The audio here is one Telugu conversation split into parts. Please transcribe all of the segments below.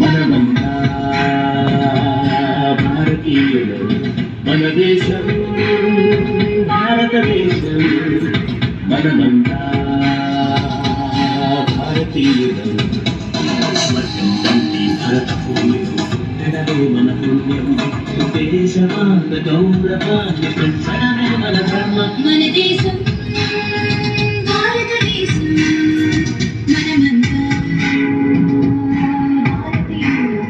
మనమంతా భారతీయులు, మన దేశం భారతదేశం, మనమంతా భారతీయులు. స్వర్గం కంటి భరత భూమిలో పుట్టడమే మన పుణ్యం, దేశమాత గౌరవాన్ని పెంచడమే మన ధర్మం. మన దేశం భారతదేశం, మనమంతా భారతీయులు.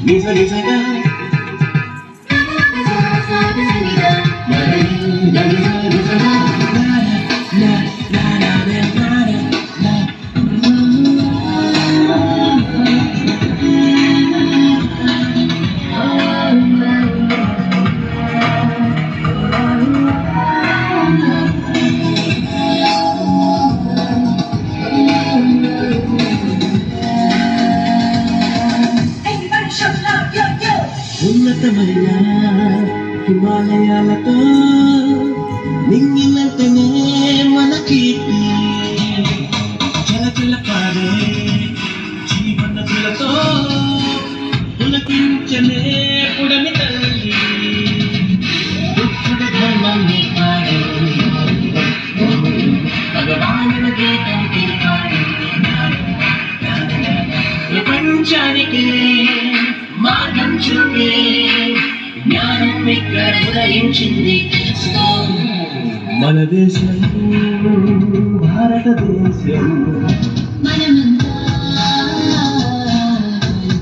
నిజ నిజగా ఉన్నతమైన హిమాలయాలతో నింగినంతనే మన కీర్తి, చలచల పాడే జీవనదులతో పులకించనే పుడమి తల్లి. దుఃఖుడ ధర్మాన్ని పాడే భగవానుల గీతానికి పాడే ప్రపంచానికి మార్గం చూపే జ్ఞానం ఇక్కడ ఉదయించింది. మన దేశం భారతదేశం, మనమంతా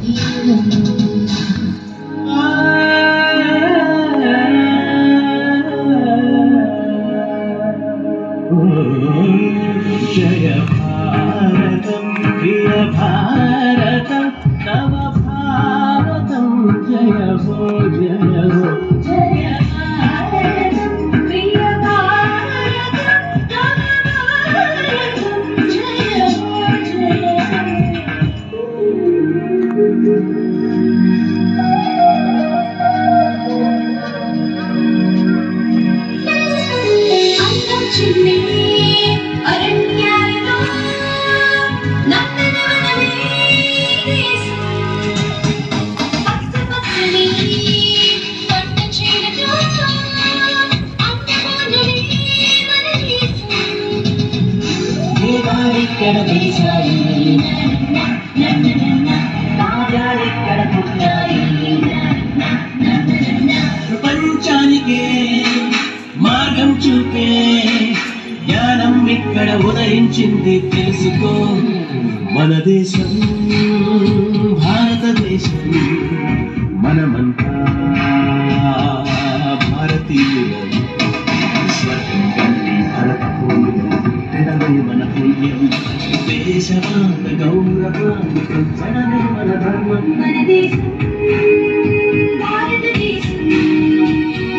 భారతీయులు. జయ భారతం ప్రియ భారతం నవ భారతం జయ హో జయ హో. జయ భారతం ప్రియ భారతం, నవ భారతం జయ హో జయ అందం చిన్ని అరణ్యాలలో నందనవనమే దేశం. పచ్చని పంట చేలతో అందమానమే మన దేశం. దేవాలిక్కడ దేశాయి, కావ్యాలిక్కడ పుట్టాయి. ప్రపంచానికే మార్గం చూపే జ్ఞానం ఇక్కడ ఉదయించింది, తెలుసుకో. మన దేశం భారతదేశం, మనమంతా భారతీయులం. స్వర్గం కంటి భరత భూమిలో పుట్టడమే మన పుణ్యం, దేశమాత గౌరవాన్ని పెంచడమే మన ధర్మం. మన దేశం భారతదేశం,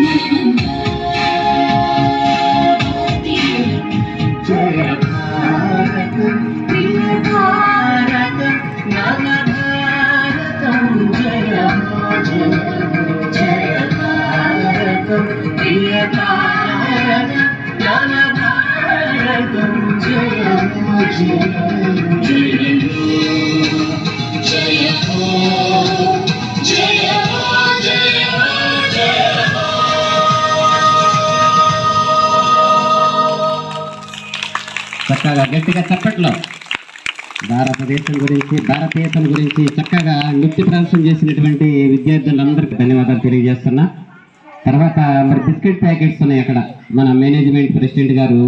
మనమంతా భారతీయులు. జయ భారతం ప్రియ భారతం నవ భారతం జయ హో జయ హో. జయ భారతం ప్రియ భారతం నవ భారతం జయ హో జయ హో. జయ హో జయ హో జయ హో జయ హో. చక్కగా గట్టిగా చప్పట్లో భారతదేశం గురించి చక్కగా నృత్య ప్రదర్శన చేసినటువంటి విద్యార్థులందరికీ ధన్యవాదాలు తెలియజేస్తున్నా. తర్వాత మరి బిస్కెట్ ప్యాకెట్స్ ఉన్నాయి అక్కడ మన మేనేజ్మెంట్ ప్రెసిడెంట్ గారు